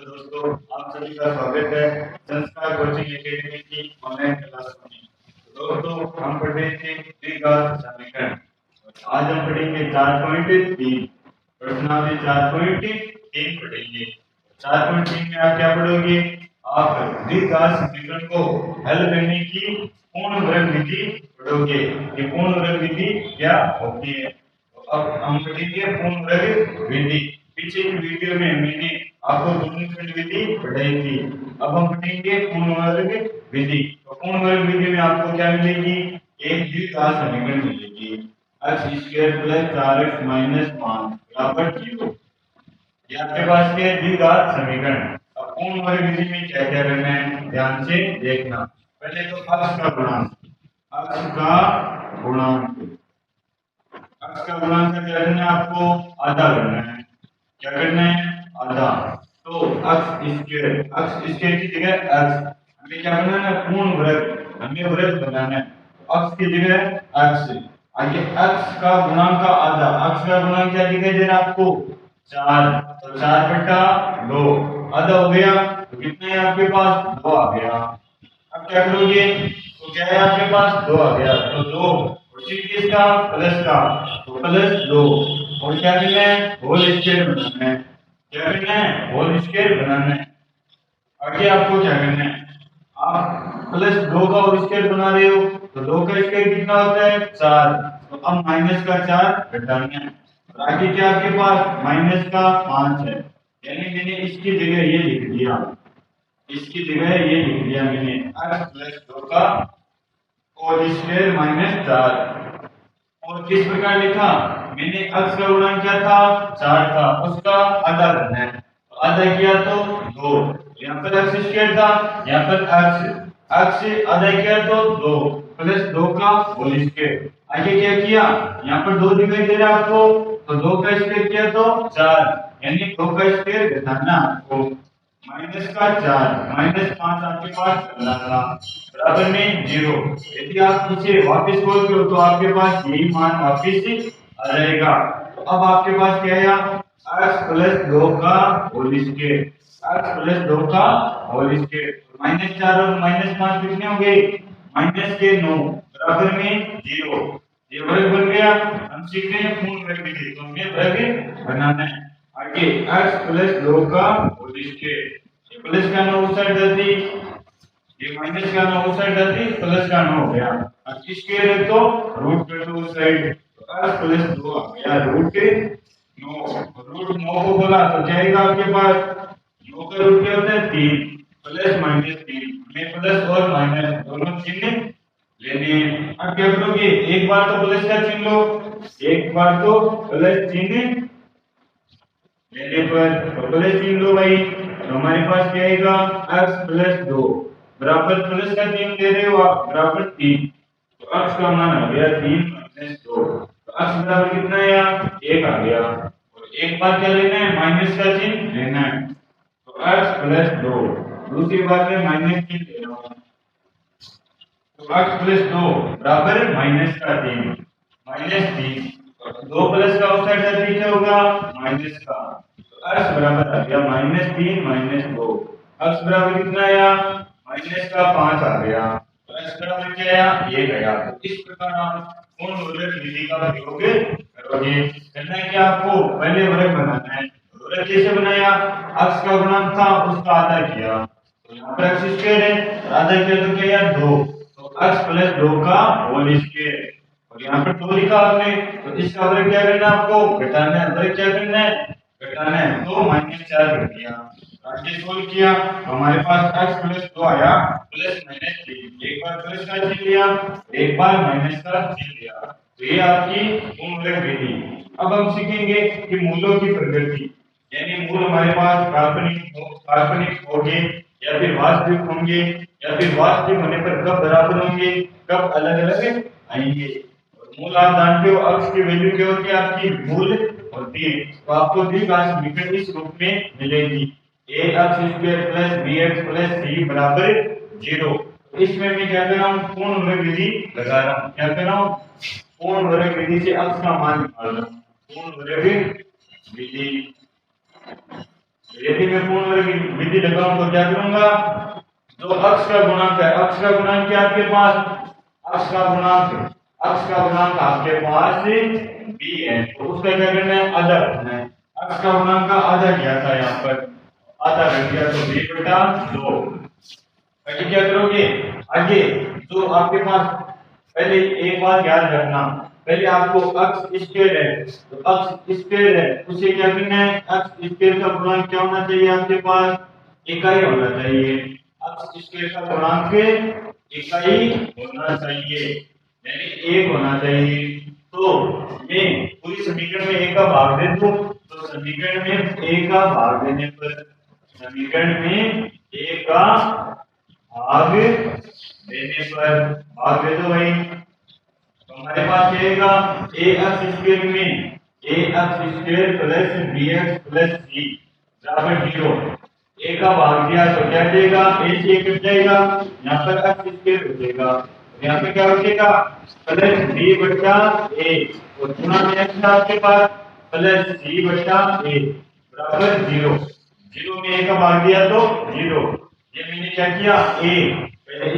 दोस्तों, आप सभी का स्वागत है संस्कार कोचिंग एकेडमी की ऑनलाइन क्लास में। दोस्तों, हम पढ़ रहे थे द्विघात समीकरण। आज हम पढ़ेंगे 4.3 प्रश्नावली 4.3 पढ़ेंगे। 4.3 में आप क्या पढ़ोगे? आप द्विघात समीकरण को हल करने की पूर्ण वर्ग विधि पढ़ोगे। ये पूर्ण वर्ग विधि क्या होती है? तो अब हम पढ़ेंगे पूर्ण वर्ग विधि। पीछे की वीडियो में मैंने आपको गुणनखंड विधि पढ़ाई थी। अब हम पढ़ेंगे पूर्ण वर्ग विधि। तो पूर्ण वर्ग विधि में आपको क्या मिलेगी? एक द्विघात समीकरण मिलेगी, x square plus 4x minus 5 बराबर 0। ये आपके पास के द्विघात समीकरण। अब पूर्ण वर्ग विधि में क्या क्या करना है, ध्यान से देखना। पहले तो x का गुणांक, x का गुणांक, x का गुणांक क्या करना है? आपको आधा करना है। क्या करना है? आधा। तो x स्क्वायर की जगह x, हमें क्या बनाना है? पूर्ण वर्ग, हमें वर्ग बनाना है। तो x की जगह x, आगे x का गुणांक का आधा। x का गुणांक क्या दिखाई दे रहा है आपको? 4। तो 4/2 आधा हो गया। तो कितने है आपके पास? 2 आ गया। अब क्या करोगे? तो क्या है आपके पास? 2 आ गया। तो 2 और चिन्ह किसका? प्लस का। तो प्लस 2 और क्या करना है? होल स्क्वायर बनाना है। क्या करना है? होल स्क्वायर बनाना है। आगे आपको क्या करना है? आप प्लस 2 का होल स्क्वायर बना रहे हो, तो 2 का स्क्वायर कितना होता है? 4। तो अब माइनस का 4 घटाना है। और आगे क्या आपके पास? माइनस का 5 है। यानी मैंने इसकी जगह ये लिख दिया, इसकी जगह ये लिख दिया मैंने, x प्लस 2 का होल स्क्वायर माइनस 4। और किस प्रकार लिखा मैंने? x का गुणांक क्या था? 4 था, उसका आधा करना है। तो आधा किया तो 2। यहाँ पर x स्क्वायर था, यहाँ पर x आधा किया तो 2 प्लस 2 का होल स्क्वायर। आगे क्या किया? यहाँ पर 2 दिखाई दे रहा है आपको, तो 2 का स्क्वायर किया तो 4, यानी 2 का स्क्वायर घटाना आपको। माइनस का 4 माइनस 5 आपके पास चला था, बराबर में 0। यदि आप इसे वापस खोलते हो तो आपके पास यही मान वापस आ जाएगा। तो अब आपके पास क्या आया? x प्लस 2 का होल स्क्वायर, x प्लस 2 का होल स्क्वायर। माइनस 4 और माइनस 5 कितने हो गए? माइनस के 9 बराबर में 0। ये वर्ग बन गया। हम सीख रहे हैं पूर्ण वर्ग विधि, तो हमें वर्ग बनाना है। आगे x प्लस 2 का होल स्क्वायर, ये प्लस का 9 उस साइड जाती, ये माइनस का 9 उस साइड जाती, प्लस का 9 हो गया। अब स्क्वायर है तो रूट कर दो उस साइड, तो x प्लस 2 आ गया रूट 9। रूट 9 को बोला तो जाएगा आपके पास, 9 का रूट क्या होता है? 3 प्लस माइनस 3 में प्लस और माइनस दोनों चिन्ह लेने। अब क्या करोगे? एक बार तो प्लस का चिन्ह लो, एक बार तो प्लस चिन्ह लेने पर प्लस चिन्ह लो भाई। तो हमारे पास क्या आएगा? x प्लस 2 बराबर प्लस का चिन्ह दे रहे हो आप, बराबर 3। तो x का मान आ गया 3 माइनस 2। तो x बराबर कितना आया? 1 आ गया। और एक बार क्या लेना है? माइनस का चिन्ह लेना है। तो x प्लस 2, दूसरी बार में माइनस चिन्ह ले रहा हूं। तो x प्लस 2 बराबर माइनस का 3, माइनस 3। 2 प्लस का उस साइड से पीछे होगा माइनस का। तो x बराबर आ गया माइनस 3 माइनस 2। x बराबर कितना आया? माइनस का 5 आ गया। तो x बराबर क्या आया? ये गया। तो इस प्रकार आप पूर्ण वर्ग विधि का प्रयोग करोगे। करना है कि आपको पहले वर्ग बनाना है। वर्ग कैसे बनाया? x का गुणांक था, उसका आधा किया। तो यहाँ पर x स्क्वायर है, आधा किया तो क्या आया? 2। तो x प्लस 2 का होल स्क्वायर। और यहाँ पर 2 लिखा आपने, तो इसका वर्ग क्या करना है? आपको घटाना है। वर्ग क्या करना है? घटाना है। तो माइनस 4 कर दिया। आगे सोल्व किया तो हमारे पास x प्लस 2 आया प्लस माइनस 3। एक बार प्लस का चिन्ह लिया, एक बार माइनस का चिन्ह लिया। तो ये आपकी पूर्ण वर्ग विधि। अब हम सीखेंगे कि मूलों की प्रकृति, यानी मूल हमारे पास काल्पनिक होंगे या फिर वास्तविक होंगे, या फिर वास्तविक होने पर कब बराबर होंगे, कब अलग अलग आएंगे। और मूल आप जानते हो x की वैल्यू क्या होती है? आपकी मूल होती है। तो आपको द्विघात समीकरण इस रूप में मिलेगी, ax square plus bx plus c बराबर 0। इसमें मैं क्या कर रहा हूँ? पूर्ण वर्ग विधि लगा रहा हूँ। क्या कर रहा हूँ? पूर्ण वर्ग विधि से x का मान निकाल रहा हूँ। पूर्ण वर्ग विधि। यदि मैं पूर्ण वर्ग की विधि लगाऊं तो क्या करूंगा, जो अक्ष का गुणांक है, अक्ष का गुणांक क्या आपके पास, अक्ष का गुणांक, अक्ष का गुणांक आपके पास b है, तो उसका क्या करना है, आधा करना है। अक्ष का गुणांक का आधा किया था यहाँ पर, आधा कर दिया तो b बटा 2। आगे क्या करोगे, आगे जो आपके पास, पहले एक बात याद रखना, पहले आपको अक्ष स्क्वायर है, तो अक्ष स्क्वायर है उसे क्या करना है, अक्ष स्क्वायर का गुणांक क्या होना चाहिए आपके पास, इकाई होना चाहिए। अक्ष स्क्वायर का गुणांक इकाई होना चाहिए, यानी एक होना चाहिए। तो मैं पूरी समीकरण में एक का भाग दे दूं, तो समीकरण में एक का भाग देने पर, समीकरण में एक का भाग देने पर, भाग दे दो भाई, तो हमारे पास क्या आएगा, ए एक्स स्क्वायर में a x square plus b x plus c बराबर 0। ए का भाग दिया तो क्या देगा, ए से कट जाएगा, यहाँ पर एक्स स्क्वायर हो जाएगा, यहाँ पे क्या बचेगा, प्लस बी बटा ए और गुणा में एक्स आपके पास प्लस सी बटा ए बराबर 0। 0 में ए का भाग दिया तो 0। ये मैंने क्या किया, ए पहले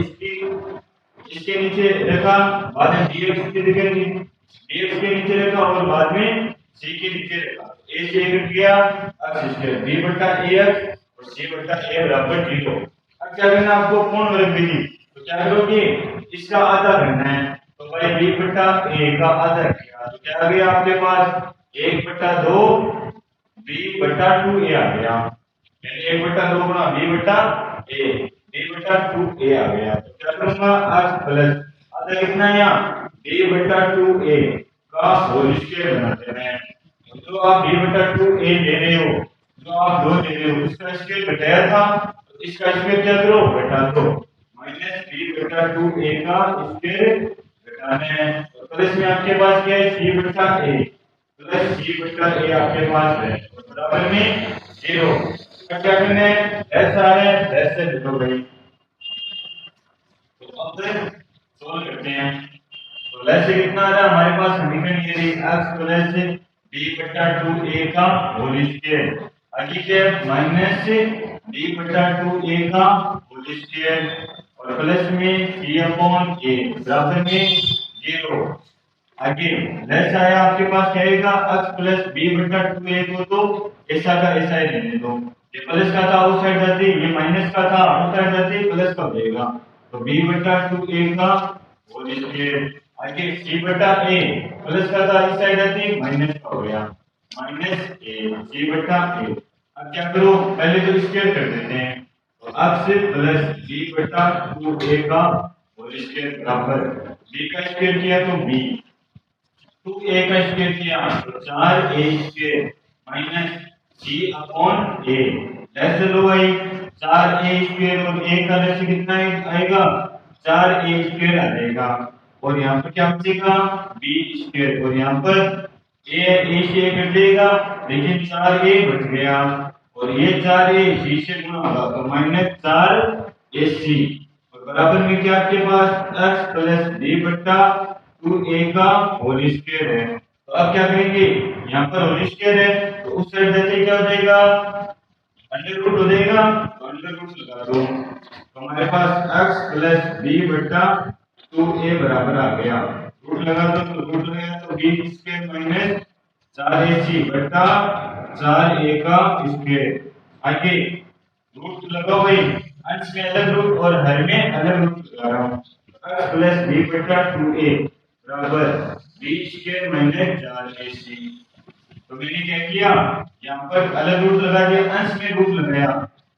इसके नीचे रखा, बाद में dx के जगह dx के नीचे रखा और बाद में c के नीचे रखा, a से कट गया, x स्क्वायर b बटा ax और c बटा a बराबर 0। अब क्या करना आपको, पूर्ण वर्ग विधि, तो क्या करोगे, इसका आधा करना है, तो भाई b बटा a का आधा किया तो क्या आ गया आपके पास, 1 बटा 2 b बटा 2a आ गया, यानी 1 बटा 2 गुना b बटा a, b बटा 2a आ गया। तो क्या करूंगा, x प्लस आधा कितना है यहाँ, b बटा 2a का होल स्क्वायर बनाते हैं। तो आप b बटा 2a ले रहे हो, जो आप 2 ले रहे हो, इसका स्क्वायर घटाया था, तो इसका स्क्वायर क्या करो, घटा दो, माइनस b बटा 2a का स्क्वायर घटाना है। तो प्लस में आपके पास क्या है, c बटा a प्लस c बटा a आपके पास है, बराबर में 0। क्या करना है, ऐसा है ऐसे लिखो भाई, तो अब सोल्व करते हैं। तो वैसे कितना आ रहा है हमारे पास, समीकरण ये रही x प्लस b बटा 2a का होल स्क्वायर, आगे क्या माइनस b बटा 2a का होल स्क्वायर और प्लस में c अपॉन a बराबर में 0। आगे लेस आया आपके पास क्या आएगा, x प्लस b बटा 2a को तो ऐसा का ऐसा ही लेने दो, ये प्लस का था उस साइड जाती, ये माइनस का था उस साइड जाती, प्लस का हो जाएगा, तो b बटा 2a का होल स्क्वायर, आगे c बटा a प्लस का था इस साइड जाती, माइनस का हो गया, माइनस a c बटा a। अब क्या करो, पहले तो स्क्वायर कर देते हैं, तो x प्लस b बटा 2a का होल स्क्वायर बराबर b का स्क्वायर किया तो b, 2a का स्क्वायर किया तो 4a square minus c upon a, ऐसे लो भाई, 4a स्क्वायर और a का लेस कितना आएगा, 4a स्क्वायर आ जाएगा, और यहाँ पर क्या बचेगा, b स्क्वायर, और यहाँ पर a से कट जाएगा, लेकिन 4a बच गया, और ये 4a c से गुणा होगा तो माइनस 4ac, और बराबर में क्या आपके पास x प्लस b बटा 2a का होल स्क्वायर है। तो अब क्या करेंगे, यहाँ पर होल स्क्वायर है तो उस साइड जाते क्या हो जाएगा, अंडर रूट हो जाएगा, तो अंडर रूट लगा दो, तो हमारे पास x प्लस b बटा 2a बराबर आ गया, रूट लगा दो, तो रूट लगाया तो b स्क्वायर माइनस 4ac बटा 4a का स्क्वायर। आगे रूट लगाओ भाई, अंश में अलग रूट और हर में अलग रूट लगा रहा हूँ, x प्लस b बटा 2a बराबर b स्क्वायर माइनस 4ac। तो मैंने क्या किया, यहाँ पर अलग रूट लगा दिया, अंश में रूट लगाया,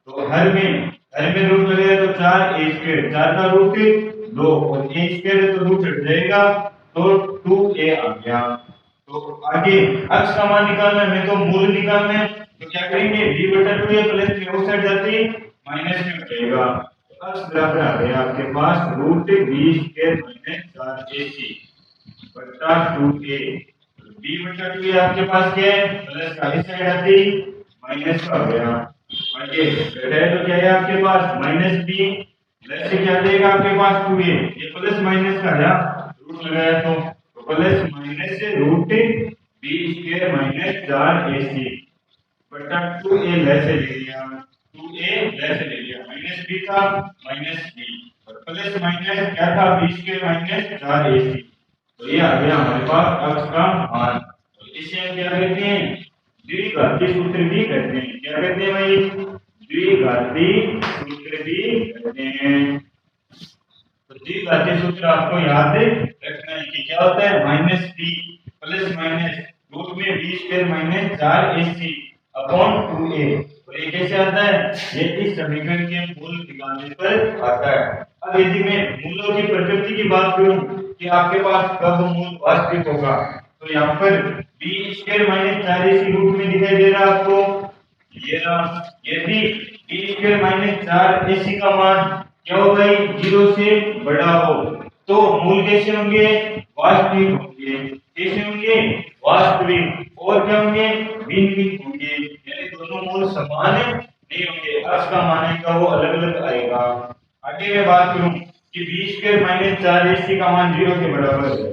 तो हर में रूट लगाया तो 4a स्क्वायर, 4 का रूट 2 और a स्क्वायर तो रूट हट जाएगा, तो 2a आ गया। तो आगे x का मान निकालना है, मैं तो मूल निकालना है, तो क्या करेंगे, b बटा 2a प्लस में उस साइड जाती माइनस में हो जाएगा, तो x बराबर आ गया आपके पास root b square minus 4ac बटा 2a, b बटा 2a आपके पास क्या है, प्लस का इस साइड आती माइनस का हो गया, आगे घटाए तो क्या है आपके पास माइनस b, प्लस से क्या देगा आपके पास 2a, ये प्लस माइनस का आया, रूट लगाया तो प्लस माइनस से root b square minus 4ac बटा 2a लेस ले लिया, 2a लेस ले लिया, माइनस b था माइनस b और प्लस माइनस क्या था b स्क्वायर माइनस 4ac। तो ये आ गया हमारे पास x का मान। तो इसे हम क्या कहते हैं, द्विघाती सूत्र भी कहते हैं। क्या कहते हैं भाई, द्विघाती सूत्र भी कहते हैं। तो द्विघाती सूत्र आपको याद रखना है कि क्या होता है, minus b plus minus root में b square minus 4ac upon 2a। और ये कैसे आता है, ये इस समीकरण के मूल निकालने पर आता है। अब यदि मैं मूलों की प्रकृति की बात करूं कि आपके पास कब मूल वास्तविक होगा, तो यहाँ पर b square minus 4ac root में दिखाई दे रहा है आपको, ये रहा। यदि b स्क्वायर माइनस 4ac का मान क्या हो भाई, 0 से बड़ा हो, तो मूल कैसे होंगे, वास्तविक होंगे। कैसे होंगे, वास्तविक। और क्या होंगे, भिन्न भिन्न होंगे, यानी दोनों मूल समान नहीं होंगे, x का मान आएगा वो अलग अलग आएगा। आगे मैं बात करूं कि b स्क्वायर माइनस 4ac का मान 0 के बराबर है,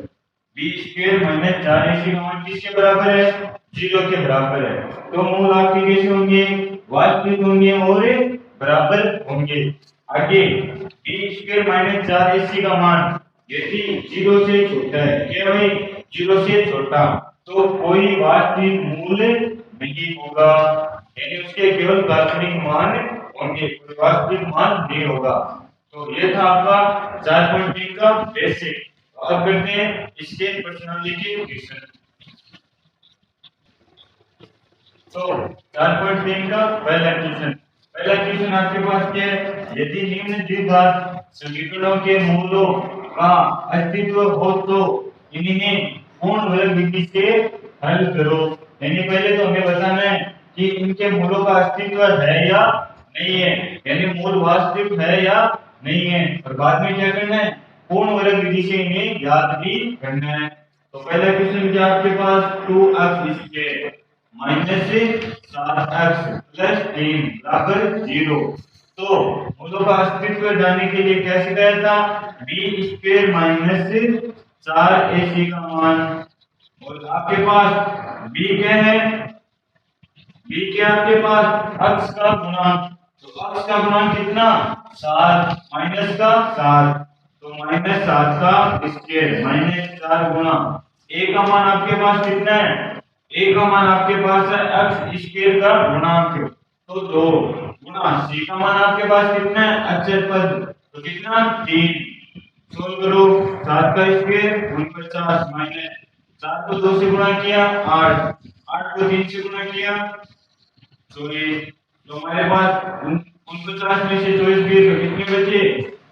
b स्क्वायर माइनस 4ac का मान किसके बराबर है, 0 के बराबर है। तो मूल आपके कैसे होंगे, वास्तविक होंगे और बराबर होंगे। आगे b स्क्वायर माइनस 4ac का मान यदि 0 से छोटा है, क्या भाई 0 से छोटा, तो कोई वास्तविक मूल नहीं होगा, यानी उसके केवल काल्पनिक मान होंगे, कोई वास्तविक मान नहीं होगा। तो ये था आपका 4.3 का बेसिक। अब करते हैं इसके प्रश्नावली के क्वेश्चन। तो 4.3 का पहला क्वेश्चन आपके पास क्या है, यदि निम्न द्विघात समीकरणों के मूलों का अस्तित्व हो तो इन्हें पूर्ण वर्ग विधि से हल करो। यानी पहले तो हमें बताना है कि इनके मूलों का अस्तित्व है या नहीं है, यानी मूल वास्तविक है या नहीं है, और बाद में क्या करना है, पूर्ण वर्ग विधि से इन्हें ज्ञात भी करना है। तो पहला क्वेश्चन क्या आपके पास, 2x square minus 7x plus 3 बराबर 0। तो मूलों का अस्तित्व जानने के लिए क्या सिखाया था, b स्क्वायर माइनस 4ac का मान, और आपके पास b क्या है, b क्या आपके पास x का गुणांक। तो x का गुणांक कितना, 7 माइनस का 7, तो माइनस 7 का स्क्वायर माइनस 4 गुना a का मान आपके पास कितना है, a का मान आपके पास है x स्क्वायर का गुणांक, तो 2 गुना c का मान आपके पास कितना है, अचर पद, तो कितना 3। सोल्व करो, 7 का स्क्वायर 49 माइनस 7 को 2 से गुणा किया 8, 8 को 3 से गुणा किया 24। तो हमारे पास 49 में से 24 गए तो कितने बचे,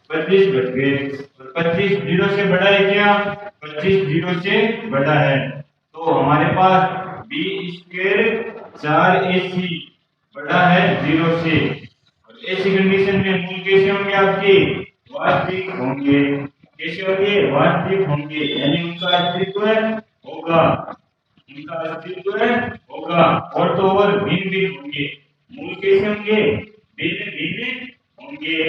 25 बच गए। और 25 0 से बड़ा है क्या, 25 0 से बड़ा है, तो हमारे पास b स्क्वायर 4ac बड़ा है 0 से। और ऐसी कंडीशन में मूल कैसे होंगे आपके, वास्तविक होंगे। कैसे होंगे, वास्तविक होंगे, यानी उनका अस्तित्व होगा, उनका अस्तित्व होगा, और तो और भिन्न भिन्न होंगे। मूल कैसे होंगे, भिन्न भिन्न होंगे।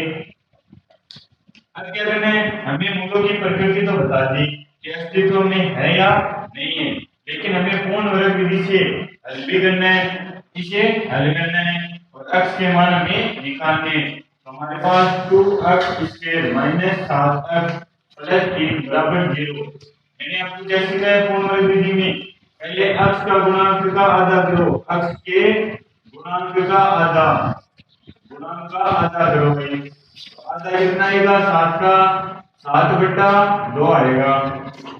अब क्या करना है, हमें मूलों की प्रकृति तो बता दी कि अस्तित्व में है या नहीं है, लेकिन हमें पूर्ण वर्ग विधि से हल भी करना है, इसे हल करना है और x के मान हमें निकालने हैं। तो हमारे पास 2x square minus 7x plus 3 बराबर 0। मैंने आपको क्या सिखाया पूर्ण वर्ग विधि में, पहले x का गुणांक का आधा करो, x के गुणांक का आधा, गुणांक का आधा करो भाई, आधा कितना आएगा, 7 का 7 बटा 2 आएगा,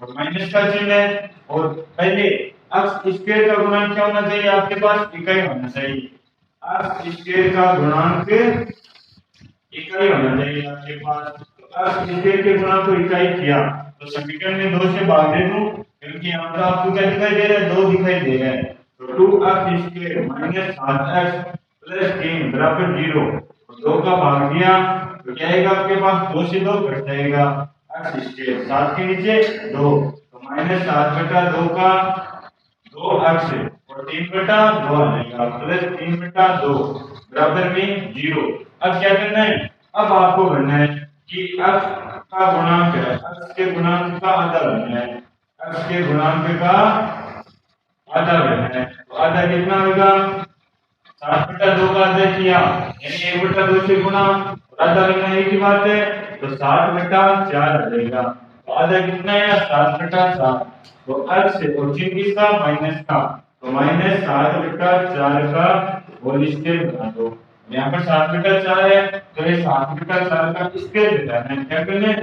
और माइनस का चिन्ह है। और पहले x स्क्वायर का गुणांक क्या होना चाहिए, आपके पास इकाई होना चाहिए, x स्क्वायर का गुणांक इकाई होना चाहिए आपके पास। तो x स्क्वायर के गुणांक को इकाई किया तो समीकरण में 2 से भाग दे दूं, क्योंकि यहां पर आपको क्या दिखाई दे रहा है, 2 दिखाई दे रहा है। तो 2x square minus 7x plus 3 बराबर 0, 2 का भाग दिया तो क्या आएगा आपके पास, 2 से 2 कट जाएगा, x स्क्वायर 7 के नीचे 2, तो माइनस 7 बटा 2 का 2x और 3 बटा 2 आएगा, प्लस 3 बटा 2 बराबर में 0। अब क्या करना है, अब आपको करना है कि x का गुणांक है, x के गुणांक का आधा करना है, x के गुणांक का आधा करना है, तो आधा कितना होगा, 7/2 का आधा किया यानी 1/2 से गुणा, आधा करना एक ही बात है, तो 7/4 आ जाएगा। तो आधा कितना है 7/4, तो x और चिन्ह किसका माइनस का, तो माइनस 7/4 का होल स्क्वायर बना दो। यहाँ पर 7/4 है तो ये 7/4 का स्क्वायर बताना है, क्या करना है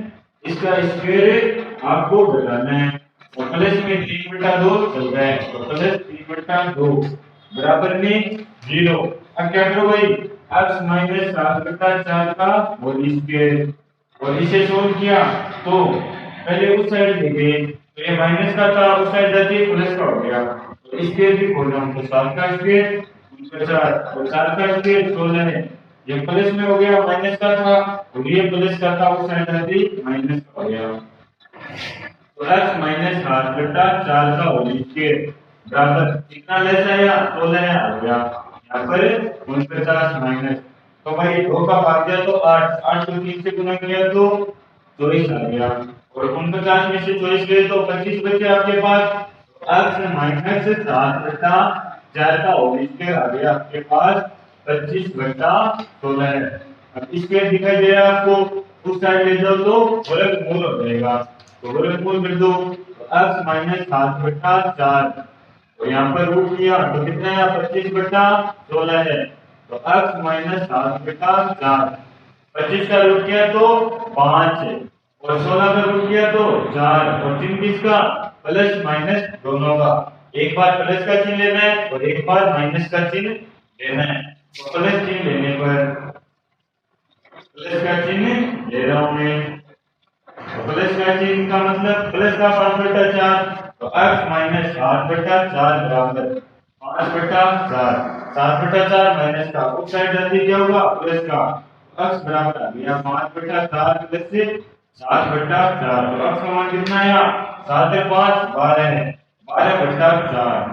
इसका स्क्वायर आपको बताना है। तो प्लस में 3/2 चल रहा है, तो प्लस 3/2 बराबर में 0। अब क्या करो भाई x माइनस 7/4 का होल स्क्वायर, और इसे सोल्व किया तो पहले उस साइड देखे तो ये माइनस का था, उस साइड जाते प्लस का हो गया, तो इसके भी खोल रहा हूं तो 7 का स्क्वायर 49 और 4 का स्क्वायर 16 है। ये प्लस में हो गया, माइनस का था और ये प्लस का था, उस साइड जाते माइनस का हो गया। तो x माइनस 7/4 का होल स्क्वायर बराबर कितना लेस आया 16 आ गया। यहाँ पर 49 माइनस, तो भाई 2 का भाग दिया तो 8, 8 को 3 से गुना किया तो 24 आ गया, और 49 में से 24 गए तो 25 बचे आपके पास। x माइनस 7/4 का होल स्क्वायर आ गया आपके पास 25/16 है। अब स्क्वायर दिखाई दे रहा है आपको, उस साइड ले जाओ तो वर्गमूल हो जाएगा, तो वर्गमूल कर दो, तो x माइनस 7/4, तो यहाँ पर रूट लिया तो कितना है 25/16 है, तो x माइनस 7/4, 25 का रूट किया तो 5 और 16 का रूट किया तो 4, और चिन्ह किसका प्लस माइनस दोनों का, एक बार प्लस का चिन्ह लेना है और एक बार माइनस का चिन्ह लेना है। तो प्लस चिन्ह लेने पर प्लस का चिन्ह ले रहा हूं मैं, तो प्लस का चिन्ह का मतलब प्लस का 5/4, तो x माइनस 7/4 बराबर 5/4, 7/4 माइनस का उस साइड जल्दी क्या होगा प्लस का, x बराबर आ गया 5/4 प्लस से 7/4, तो x का मान कितना आया 7 है 5 12 है, 12/4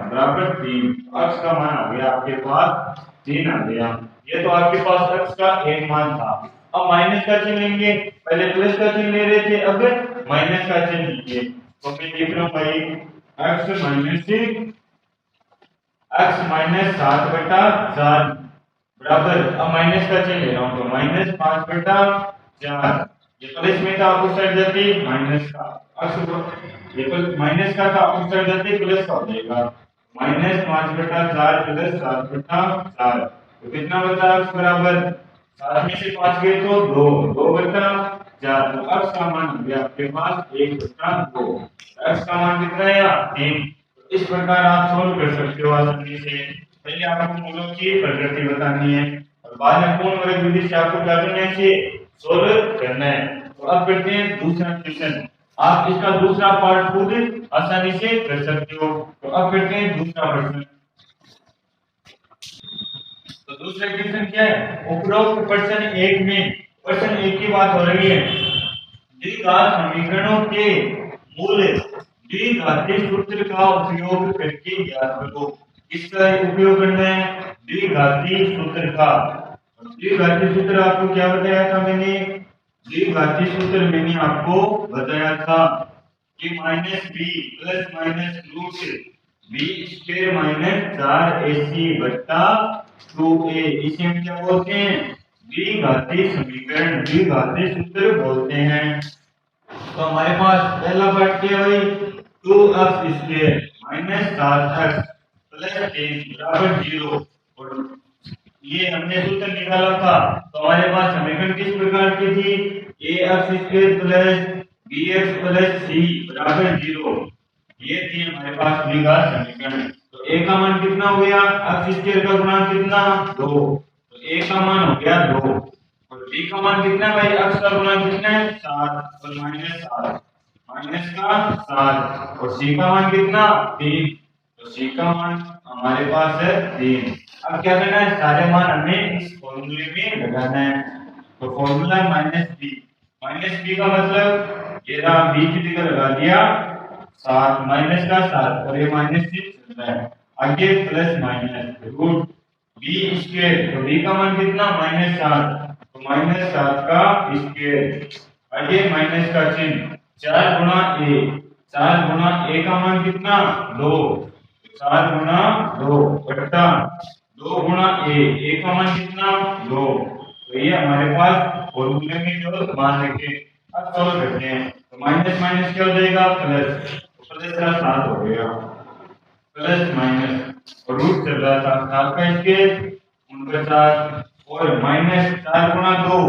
बराबर 3, x का मान आ गया आपके पास 3 आ गया। ये तो आपके पास x का एक मान था। अब माइनस का चिन्ह लेंगे, पहले प्लस का चिन्ह ले रहे थे, अब माइनस का चिन्ह लेंगे, तो मैं लिख रहा हूं भाई x माइनस 7/4 बराबर, अब माइनस का चिन्ह ले रहा हूं तो माइनस 5/4, ये प्लस में था उस साइड जाते माइनस का, x ये माइनस का था उस साइड जाते प्लस का हो जाएगा, माइनस 5/4 प्लस 7/4, तो कितना बचा x बराबर 7 में से 5 गए तो 2, 2/4, तो x का मान हो गया आपके पास 1/2, x का मान कितना है 3। इस प्रकार आप सोल्व कर सकते हो आसानी से। पहले आपको मूलों की प्रकृति बतानी है और बाद में पूर्ण वर्ग विधि से आपको क्या करना है इसे सोल्व करना है। तो अब करते हैं दूसरा क्वेश्चन, आप इसका दूसरा पार्ट खुद आसानी से कर सकते हो। तो अब करते हैं दूसरा प्रश्न। तो दूसरा क्वेश्चन क्या है, उपरोक्त प्रश्न 1 में प्रश्न 1 की बात हो रही है, द्विघात समीकरणों के मूल द्विघाती सूत्र का उपयोग करके ज्ञात करो। किसका उपयोग करना है द्विघाती सूत्र का। द्विघाती सूत्र आपको क्या बताया था मैंने, द्विघाती सूत्र मैंने आपको बताया था कि minus b plus minus root b square minus 4ac बट्टा 2a, इसे हम क्या बोलते हैं द्विघाती समीकरण, द्विघाती सूत्र बोलते हैं। तो हमारे पास पहला पार्ट क्या है भाई 2x square minus 7x plus 3 बराबर 0, और ये हमने सूत्र निकाला था। तो हमारे पास समीकरण किस प्रकार की थी, ax square plus bx plus c बराबर 0, ये थी हमारे पास द्विघात समीकरण। तो a का मान कितना हो गया, x स्क्वायर का गुणांक कितना 2, तो a का मान हो गया 2, और b का मान कितना भाई x का गुणांक कितना है 7 और माइनस 7, माइनस का 7, और c का मान कितना 3, तो c का मान हमारे पास है 3। अब क्या करना है सारे मान हमें इस फॉर्मूले में लगाना है। तो फॉर्मूला माइनस बी का मतलब ये रहा b की जगह लगा दिया 7 माइनस का 7 और ये माइनस से चल रहा है, आगे plus minus root b square, तो b का मान कितना माइनस 7, तो माइनस 7 का स्क्वायर, आगे माइनस का चिन्ह 4 गुना a, 4 गुना a का मान कितना 2, 4 गुना 2 बट्टा 2 गुणा ए का मान कितना 2। तो ये हमारे पास फॉर्मूले में जो मान रखे। अब सॉल्व करते हैं तो माइनस माइनस क्या हो जाएगा प्लस, प्लस का 7 हो गया प्लस माइनस और रूट चल रहा था 7 का स्क्वायर 49 और माइनस 4 गुणा 2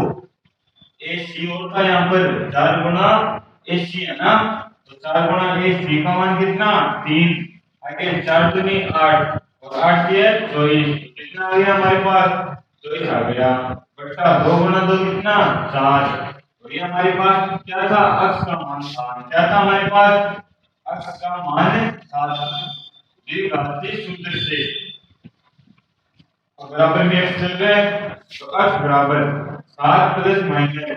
ए सी होता है यहाँ पर 4 गुणा ए सी है ना। तो 4 गुणा ए सी का मान कितना 3। आगे 4 दूनी 8 और 8 ये 24। कितना आ गया हमारे पास 24 आ गया बटा 2 गुणा 2 कितना 4। और ये हमारे पास क्या था अक्ष का मान था। क्या था हमारे पास अक्ष का मान 7 द्विघाती सूत्र से। और बराबर में x चल रहा है तो x बराबर 7 प्लस माइनस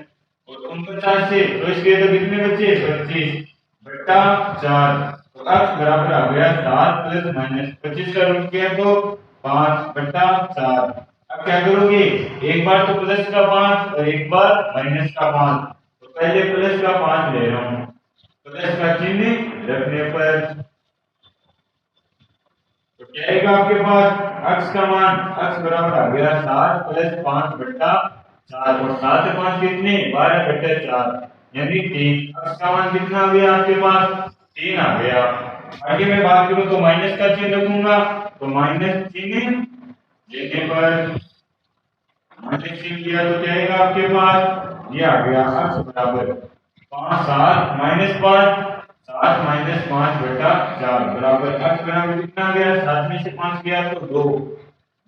और 49 से तो इसके तो कितने बचे 25 बटा 4। तो x बराबर आ गया 7 प्लस माइनस 25 का रूट किया तो 5 बटा 4। अब क्या करोगे एक बार तो प्लस का 5 और एक बार माइनस का 5। तो पहले प्लस का 5 ले रहा हूं प्लस का चिन्ह रखने पर तो क्या आएगा आपके पास x का मान x बराबर आ गया 7 प्लस 5 बटा 4 और 7 से 5 कितने 12 बटा 4 यानी 3। x का मान कितना आ गया आपके पास 3 आ गया। आगे मैं बात करूं तो माइनस का चिन्ह रखूंगा तो माइनस चिन्ह लेने पर माइनस चिन्ह लिया तो क्या आएगा आपके पास ये आ गया x बराबर 5 7 माइनस 5 7 माइनस 5 बटा 4 बराबर x बराबर कितना आ गया 7 में से 5 गया तो 2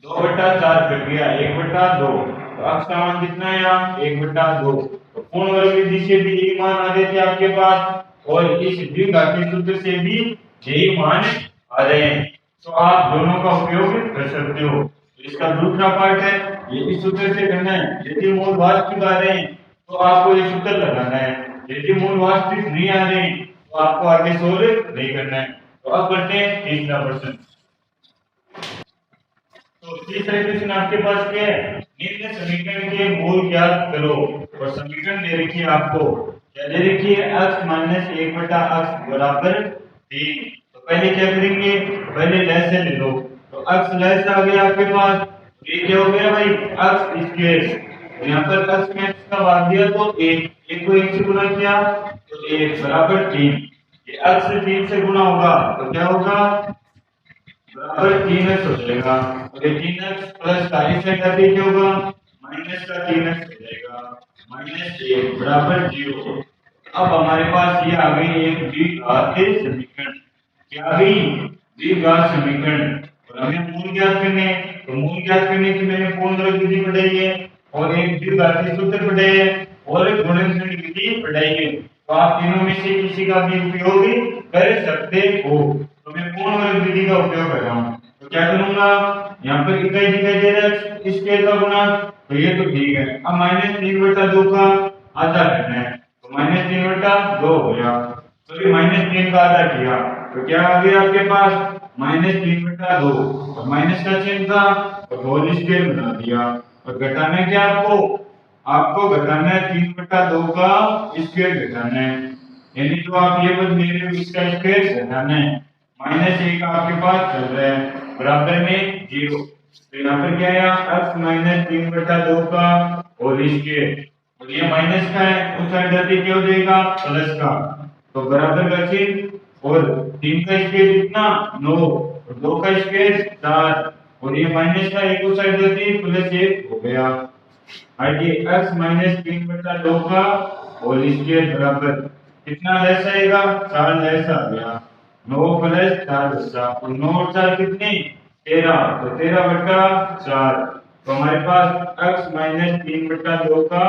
2 बटा 4 कट गया 1 बटा 2। तो x का मान कितना है यहाँ 1 बटा 2। तो पूर्ण वर्ग विधि से भी यही मान आ रहे थे आपके पास और इस द्विघाती सूत्र से भी यही मान आ रहे हैं। तो आप दोनों का उपयोग कर सकते हो। तो इसका दूसरा पार्ट है ये इस सूत्र से करना है। यदि मूल वास्तविक आ रहे हैं तो आपको ये सूत्र लगाना है। यदि मूल वास्तविक नहीं आ रहे हैं तो आपको आगे सोल्व नहीं करना है। तो अब करते हैं तीसरा प्रश्न। तो तीसरा क्वेश्चन आपके पास क्या है निम्न समीकरण के मूल ज्ञात करो। और समीकरण दे रखी है आपको क्या दे रखी है x माइनस 1 बटा x बराबर 3। तो पहले क्या करेंगे पहले लेस से ले लो तो x लेस आ गया आपके पास। ये क्या हो गया भाई x स्क्वायर तो यहाँ पर x में x का भाग दिया तो 1 1 को 1 से गुणा किया तो 1 बराबर 3। ये x से 3 से गुणा होगा तो क्या होगा बराबर 3x हो जाएगा और ये 3x प्लस का इस साइड आते क्या होगा माइनस का 3x हो जाएगा माइनस 1 बराबर 0। अब हमारे पास ये आ गई एक द्विघाती समीकरण। क्या आ गई द्विघात समीकरण और हमें मूल ज्ञात करने हैं। तो मूल ज्ञात करने की मैंने पूर्ण वर्ग विधि पढ़ाई है और एक द्विघाती सूत्र पढ़ाए है और एक गुणनखंड विधि पढ़ाई है। तो आप तीनों में से किसी का भी उपयोग कर सकते हो। तो मैं पूर्ण वर्ग विधि का उपयोग कर रहा हूं तो क्या करूंगा यहाँ पर इकाई दिखाई दे रहा है इसके का गुणा तो ये तो ठीक है। अब माइनस 3 बटा 2 का आधा करना है तो माइनस 3 बटा 2 हो गया तो ये माइनस 3 का आधा किया तो क्या आ गया आपके पास माइनस 3 बटा 2 और माइनस का चिन्ह था तो होल स्क्वायर बना दिया। और घटाना क्या आपको घटाना है 3 बटा 2 का स्क्वायर घटाना है यानी जो आप ये पद ले रहे हो इसका स्क्वायर घटाना है। माइनस 1 आपके पास चल रहा है बराबर में 0। तो यहाँ पर क्या आया x माइनस 3 बटा 2 का होल स्क्वायर और ये माइनस का है उस साइड जाते क्या हो जाएगा प्लस का तो बराबर का चिन्ह और 3 का स्क्वायर कितना 9 और 2 का स्क्वायर 4 और ये माइनस का एक उस साइड जाते प्लस 1 हो गया। आगे x माइनस 3 बटा 2 का होल स्क्वायर बराबर कितना लेस आएगा 4 लेस आ गया 9 प्लस 4 बचा और 9 और 4 कितने 13 तो 13 बटा 4। तो हमारे पास x माइनस 3 बटा 2 का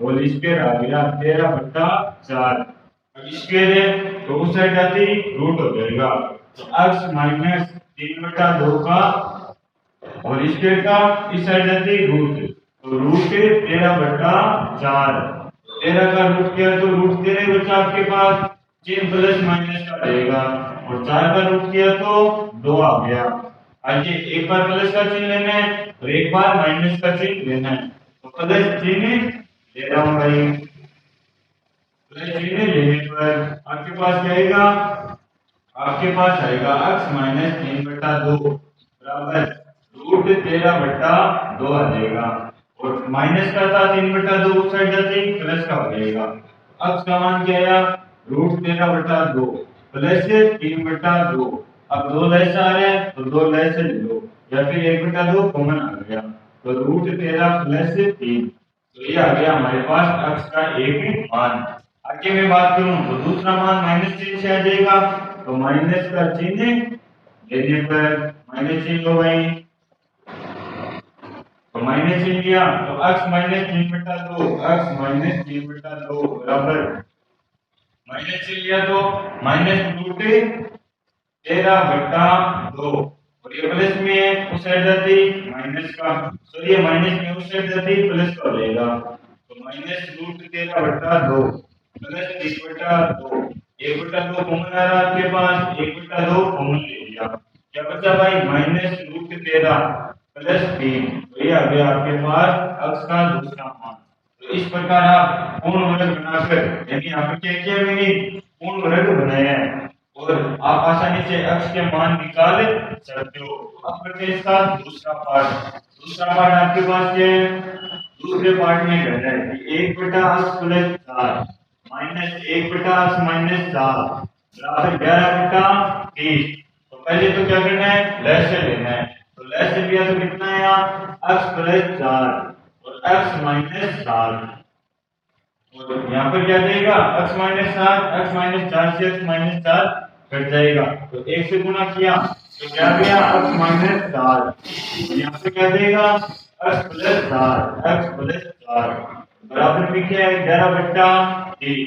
होल स्क्वायर आ गया 13 बटा 4। अब स्क्वायर है तो उस साइड जाते ही रूट हो जाएगा तो x माइनस 3 बटा 2 का होल स्क्वायर का इस साइड जाते ही रूट तो रूट 13 बटा 4। 13 का रूट किया तो रूट 13 बचा आपके पास चिन्ह प्लस माइनस का रहेगा और 4 का रूट किया तो 2 आ गया। आइए एक बार प्लस का चिन्ह लेना है और एक बार माइनस का चिन्ह लेना है तो प्लस चिन्ह ले रहा हूं भाई। प्लस चिन्ह लेने पर आपके पास क्या आएगा आपके पास आएगा x माइनस 3 बटा 2 बराबर रूट 13/2 आ जाएगा। और माइनस का था 3/2 उस साइड जाते प्लस का हो जाएगा। अक्स का मान क्या आया रूट 13/2 प्लस 3/2। अब दो लेस आ रहे हैं तो दो लेस ले लो या फिर 1/2 कॉमन आ गया तो रूट 13 प्लस 3। तो ये आ गया हमारे पास अक्स का एक मान। आगे मैं बात करूं तो दूसरा मान माइनस चिन्ह से आ जाएगा तो माइनस का चिन्ह लेने पर माइनस चिन्ह लो भाई। तो माइनस चिन्ह लिया तो अक्स माइनस 3/2 अक्स माइनस 3/2 बराबर माइनस चिन्ह लिया तो माइनस रूट 13/2 और ये प्लस में है उस साइड जाती माइनस का सॉरी ये माइनस में उस साइड जाती प्लस का हो जाएगा। तो माइनस रूट 13/2 प्लस 1/2 1/2 कॉमन आ रहा आपके पास 1/2 कॉमन ले लिया क्या बचा भाई माइनस रूट 13 प्लस 3। तो ये आ गया आपके पास अक्स का दूसरा मान। तो इस प्रकार आप पूर्ण वर्ग बनाकर यानी यहाँ पर क्या किया मैंने पूर्ण वर्ग बनाया है और आप आसानी से अक्स के मान निकाल सकते हो। अब करते हैं इसका दूसरा पार्ट। दूसरा पार्ट आपके पास क्या है दूसरे पार्ट में कहना है कि 1/x plus 4 minus 1/x minus 4 बराबर 11/30। तो पहले तो क्या करना है लहर लेना है तो लहर लिया तो कितना है यहाँ x प्लस 4 और x माइनस 4 और यहाँ पर क्या देगा x माइनस 4 x माइनस 4 से x माइनस 4 कट जाएगा तो 1 से गुणा किया तो क्या गया x माइनस 4 यहाँ पे क्या देगा x प्लस 4 बराबर में क्या है 11/30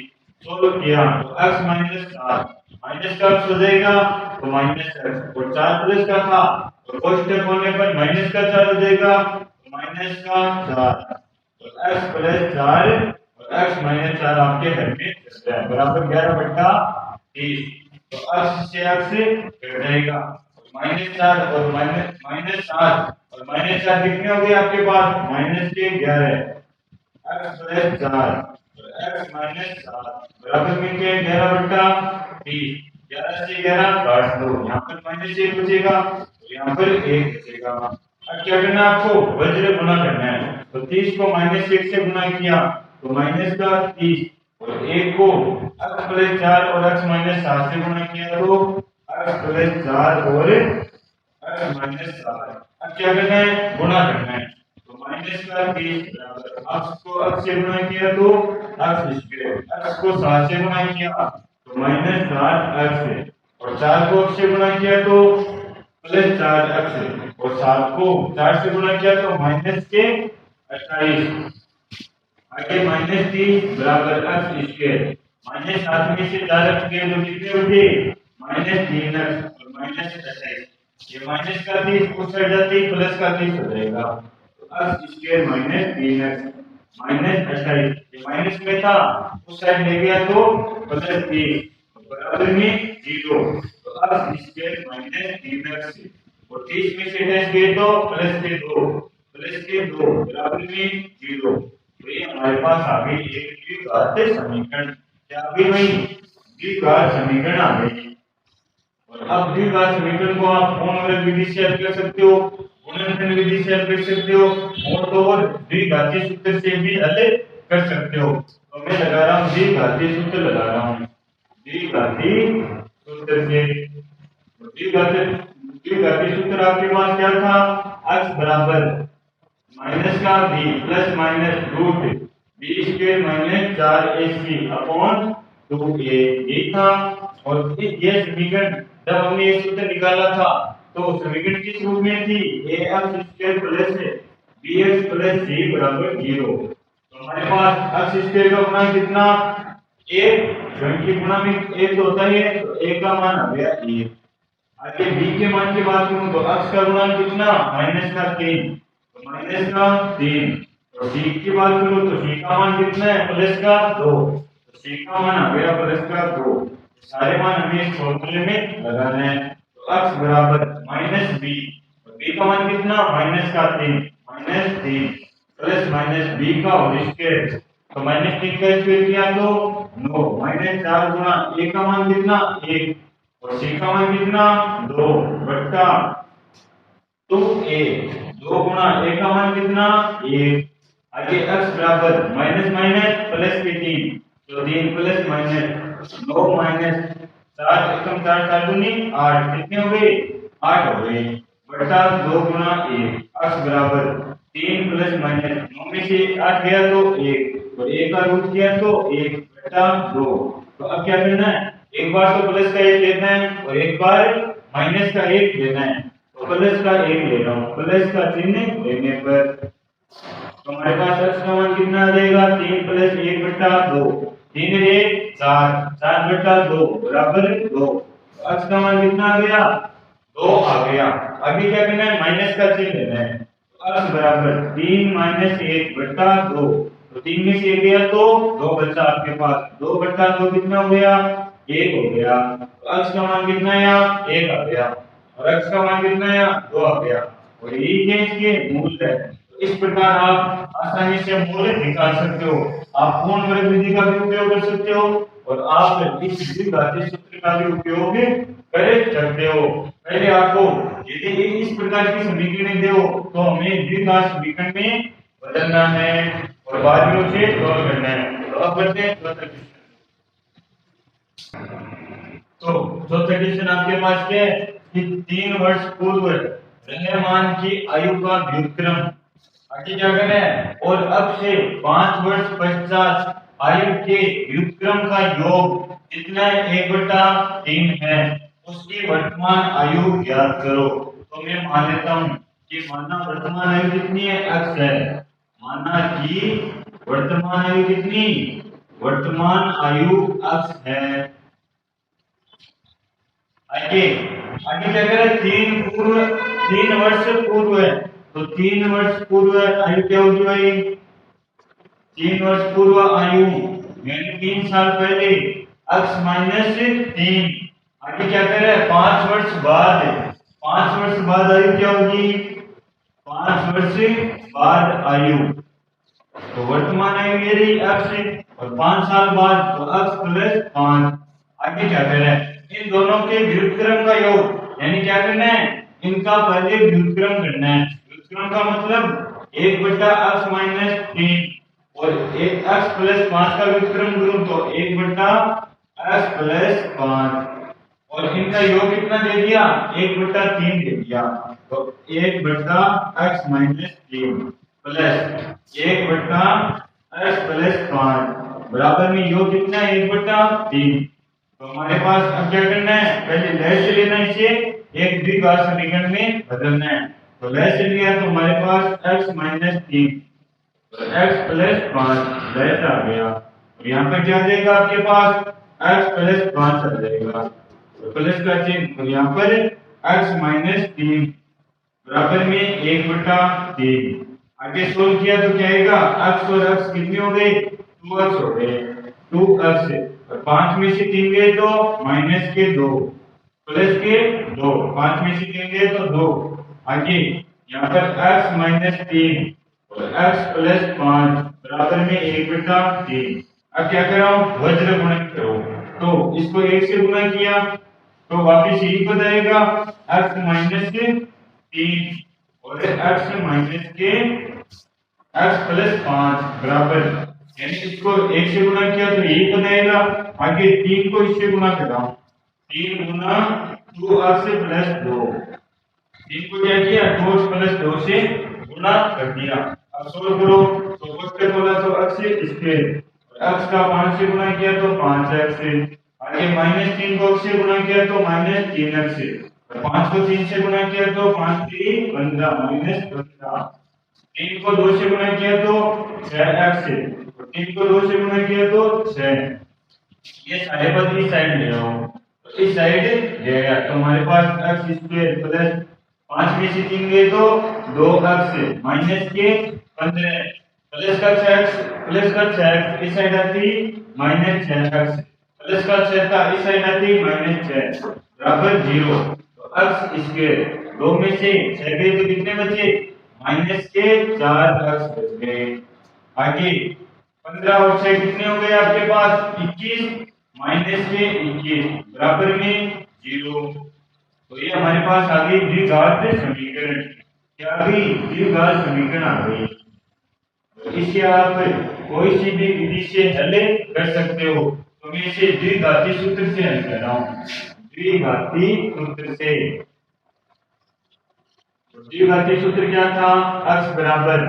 सोल्व किया तो x माइनस 4 माइनस का x हो जाएगा तो माइनस x और 4 प्लस का था तो कोष्टक होने पर माइनस का 4 हो जाएगा तो माइनस का 4 तो x प्लस 4 और x माइनस 4 आपके घर में चलता है बराबर 11/30। तो x से x कट जाएगा -4 और -7 और -4 कितने हो गए आपके पास -11 x प्लस 4 और x माइनस 7 बराबर में क्या है 11/30। 11 से 11 काट दो यहाँ पर -1 बचेगा तो यहाँ पर 1 बचेगा। अब क्या करना है आपको वज्र गुणा करना है तो 30 को -1 से गुणा किया तो माइनस का 30 और 1 को x प्लस 4 और x माइनस 7 से गुणा किया तो x प्लस 4 और x माइनस 7। अब क्या करना है गुणा करना है तो माइनस का 30 बराबर x को x से गुणा किया तो x स्क्वायर x को 7 से गुणा किया तो -7x और 4 को x से गुणा किया तो प्लस 4x और 7 को 4 से गुणा किया तो माइनस के 28 आगे -3 बराबर x स्क्वायर -7 में से 4x गए तो कितने बचे -3x और -28 ये माइनस का 30 उस साइड जाते ही प्लस का 30 हो जाएगा तो x स्क्वायर -3x -28 ये माइनस में था उस साइड ले गया तो प्लस 30 बराबर में 0 तो x स्क्वायर -3x और 30 में से 10 गए तो प्लस के 2 बराबर में 0। तो ये हमारे पास आ गई एक द्विघात समीकरण क्या आ गई भाई द्विघात समीकरण आ गई। और अब द्विघात समीकरण को आप पूर्ण वर्ग विधि से हल कर सकते हो गुणनखंड विधि से हल कर सकते हो और द्विघातीय सूत्र से भी हल कर सकते हो। तो मैं लगा रहा हूं द्विघातीय सूत्र लगा रहा हूं द्विघातीय सूत्र से द्विघातीय सूत्र आपके पास क्या था x बराबर माइनस का b plus minus root b square minus 4ac upon 2a ये था। और ये समीकरण जब हमने ये सूत्र निकाला था तो समीकरण किस रूप में थी ax square plus bx plus c बराबर 0। तो हमारे पास x स्क्वायर का गुणा कितना 1 क्योंकि गुणा में 1 तो होता ही है तो 1 का मान आ गया 1। आगे b के मान की बात करूं तो x का गुणा कितना -3 तो -3 और c की बात करूं तो c का मान कितना है प्लस का 2 तो c का मान आ गया प्लस का 2। सारे मान हमें इस फॉर्मूले में लगाना है तो x बराबर -b और b का मान कितना -3 प्लस -b का होल स्क्वायर तो -3 का स्क्वायर किया तो 9 -4 गुणा a का मान कितना 1 और c का मान कितना 2 बट्टा 2a, 2 गुना a का मान कितना 1। आगे x बराबर माइनस माइनस प्लस के 3, तो 3 प्लस माइनस 9 माइनस 4 एकम 4 4 दूनी 8, कितने हो गए 8 हो गए, बटा 2 गुना 1, x बराबर 3 प्लस माइनस 9 में से 8 गया तो 1 और 1 का रूट किया तो 1 बटा 2। तो अब क्या करना है, एक बार तो प्लस का 1 लेना है और एक बार माइनस का 1 लेना है। तो प्लस का 1 ले रहा हूं, प्लस का चिन्ह लेने पर तो हमारे पास x का मान कितना आ जाएगा 3 प्लस 1 बटा 2, 3 1 4, 4 बटा 2 बराबर 2। x का मान कितना आ गया 2 आ गया। आगे क्या करना है, माइनस का चिन्ह लेना है। तो x बराबर 3 माइनस 1 बटा 2, तो 3 में से 1 गया तो 2 बचा आपके पास, 2 बटा 2 कितना हो गया 1 हो गया। तो x का मान कितना आया 1 आ गया और x का मान कितना आया 2 आ गया और ये इसके मूल है। तो इस प्रकार आप आसानी से मूल निकाल सकते हो। आप पूर्ण वर्ग विधि का भी उपयोग कर सकते हो और आप इस द्विघाती सूत्र का भी उपयोग कर सकते हो। पहले आपको यदि इस प्रकार की समीकरण दे तो हमें द्विघात समीकरण में बदलना है और बाद में उसे सॉल्व करना है। तो अब बढ़ते हैं चौथा क्वेश्चन। तो चौथा क्वेश्चन आपके पास क्या है कि 3 वर्ष पूर्व रहमान की आयु का व्युत्क्रम, आगे क्या करना है, और अब से 5 वर्ष पश्चात आयु के व्युत्क्रम का योग कितना 1/3 है, उसकी वर्तमान आयु ज्ञात करो। तो मैं मान लेता हूं कि माना वर्तमान आयु कितनी है x है, माना कि वर्तमान आयु कितनी, वर्तमान आयु x है। आगे आगे क्या करें, 3 वर्ष पूर्व है, तो 3 वर्ष पूर्व आयु क्या होगी भाई, 3 वर्ष पूर्व आयु यानी 3 साल पहले x माइनस 3। आगे क्या करें 5 वर्ष बाद, 5 वर्ष बाद आयु क्या होगी, 5 वर्ष बाद आयु, तो वर्तमान आयु ये रही x और 5 साल बाद तो x प्लस 5। आगे क्या करें, इन दोनों के व्युत्क्रम का योग यानी क्या करना है, इनका पहले व्युत्क्रम करना है। व्युत्क्रम का मतलब 1/x माइनस 3 और 1x प्लस 5 का व्युत्क्रम करूं तो 1/x प्लस 5 और इनका योग कितना दे दिया 1/3 दे दिया, तो 1/x minus 3 plus 1/x plus 5 बराबर में योग कितना है 1/3। तो हमारे पास अब क्या करना है, पहले लय से लेना है, इसे एक द्विघात समीकरण में बदलना है। तो लय से लिया तो हमारे पास x माइनस 3 तो x प्लस 5 लय से आ गया और यहाँ पर क्या आ जाएगा आपके पास x प्लस 5 आ जाएगा, तो प्लस का चिन्ह और यहाँ पर x माइनस 3 बराबर में 1/3। आगे सोल्व किया तो क्या आएगा, x और x कितने हो गए 2x हो गए, 2x और 5 में से 3 गए तो माइनस के 2 प्लस के 2, 5 में से 3 गए तो 2। आगे यहाँ पर x माइनस 3 और x प्लस 5 बराबर में 1/3। अब क्या कर रहा हूँ वज्र गुणन करो, तो इसको 1 से गुणा किया तो वापिस यही पद आएगा x माइनस 3 और x माइनस के x प्लस 5 बराबर, यानी इसको 1 से गुणा किया तो यही पद आएगा। आगे 3 को इससे गुणा कर रहा हूं, 3 गुना 2x प्लस 2, 3 को क्या किया 2x प्लस 2 से गुणा कर दिया। अब सोल्व करो तो फर्स्ट पे बोला तो x स्क्वायर, x का 5 से गुणा किया तो 5x, आगे माइनस 3 को x से गुणा किया तो माइनस 3x और 5 को 3 से गुणा किया तो 5 3 15 माइनस 15, 3 को 2 से गुणा किया तो 6x, 3 को 2 से गुणा किया तो 6। ये सारे पद इस साइड ले रहा हूं तो इस साइड जाएगा, तो हमारे पास x स्क्वायर प्लस 5 में से 3 गए तो 2x माइनस के 15 प्लस का 6x इस साइड आती माइनस 6x प्लस का 6 था इस साइड आती माइनस 6 बराबर 0। तो x स्क्वायर 2 में से 6 गए तो कितने बचे माइनस के 4x बच गए। आगे 15 और 6 कितने हो गए आपके पास 21 माइनस के 21 बराबर में 0। तो ये हमारे पास आ गई द्विघात समीकरण। क्या गई द्विघात समीकरण आ गई। इसे आप कोई सी भी विधि से हल कर सकते हो। तो मैं इसे द्विघाती सूत्र से हल कर रहा हूं, द्विघाती सूत्र से। द्विघाती सूत्र क्या था, x बराबर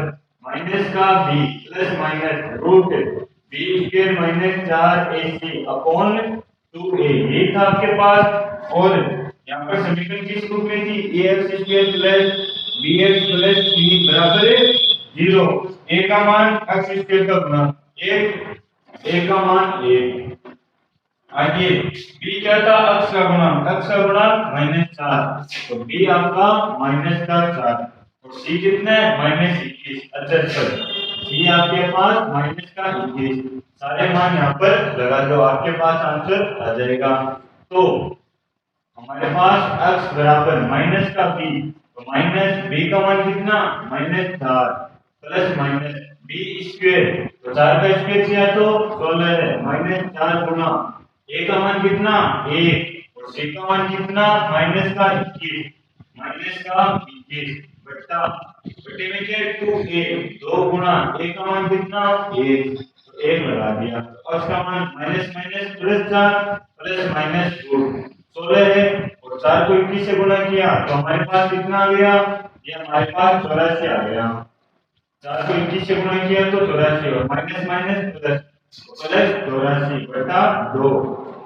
माइनस का b plus minus root b square minus 4ac upon 2a, ये था आपके पास। और यहाँ पर समीकरण किस रूप में थी, ax square plus bx plus c बराबर 0। a का मान x स्क्वायर का गुना 1, a का मान 1। आगे b क्या था, x का गुणा, x का गुणा -4, तो b आपका -4 और c कितना है -21। अच्छा c आपके पास -21, सारे मान यहाँ पर लगा दो, आपके पास आंसर आ जाएगा। तो हमारे पास x बराबर माइनस का b, तो माइनस b का मान कितना -4 प्लस माइनस b स्क्वायर, तो 4 का स्क्वायर किया तो 16 है, -4 गुना a का मान कितना 1 और c का मान कितना -21 बट्टा बट्टे में क्या 2a, 2 गुना a का मान कितना 1, तो 1 लगा दिया। और इसका मान minus minus plus 4 plus minus 2 16 है, और 4 को 21 से गुणा किया तो हमारे पास कितना आ गया, ये हमारे पास 84 आ गया। 4 को 21 से गुणा किया तो 84 और माइनस माइनस प्लस 84 बटा 2,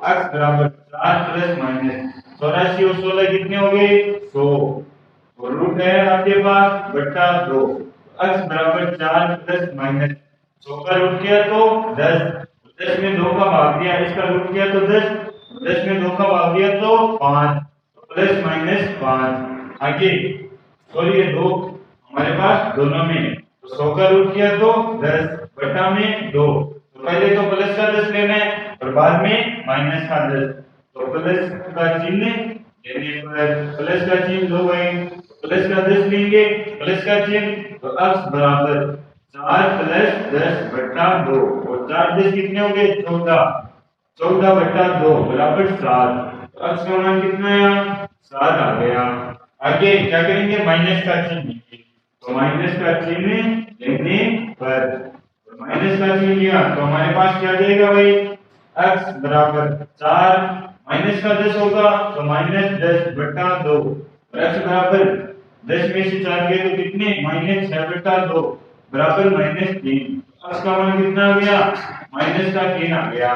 x बराबर 4 प्लस माइनस 84 और 16 कितने हो गए 100, और रूट है आपके पास बटा 2, x बराबर 4 प्लस माइनस 100 का रूट किया तो 10, 10 में 2 का भाग दिया, इसका रूट किया तो 10, 10 में 2 का भाग दिया तो 5, तो प्लस माइनस 5। आगे सॉरी ये 2 हमारे पास दोनों में, तो 100 का रूट किया तो 10 बटा में 2, तो पहले तो प्लस का 10 लेना है और बाद में माइनस का 10, तो प्लस का चिन्ह लेने पर प्लस का चिन्ह लो भाई, प्लस का 10 लेंगे, प्लस का चिन्ह, तो x बराबर 4 प्लस 10 बटा 2, और 4 10 कितने हो गए 14, 14 बटा 2 बराबर 7, तो x का मान कितना है 7 आ गया। आगे क्या करेंगे, माइनस का चिन्ह लेंगे, तो माइनस का चिन्ह लेने पर माइनस का चिन्ह लिया तो हमारे पास क्या जाएगा भाई, x बराबर 4 माइनस का 10 होगा तो -10 बटा 2, और x बराबर 10 में से 4 गए तो कितने -6 बटा 2 बराबर -3, x का मान कितना आ गया -3 आ गया।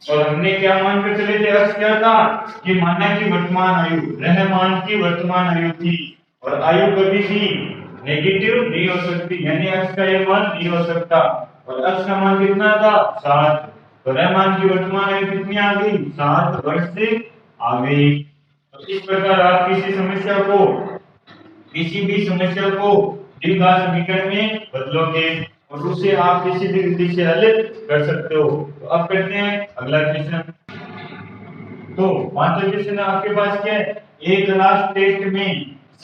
और हमने क्या मान कर चले थे, x क्या था कि माना कि वर्तमान आयु रहमान की वर्तमान आयु थी, और आयु कभी भी नेगेटिव नहीं हो सकती, यानी x का ये मान नहीं हो सकता, और x का मान कितना था 7, तो रहमान की वर्तमान आयु कितनी आ गई 7 वर्ष से आ गई। तो इस प्रकार आप किसी भी समस्या को द्विघात समीकरण में बदलोगे और उसे आप किसी भी विधि से हल कर सकते हो। तो अब करते हैं अगला क्वेश्चन। तो पांचवा क्वेश्चन आपके पास क्या है, एक क्लास टेस्ट में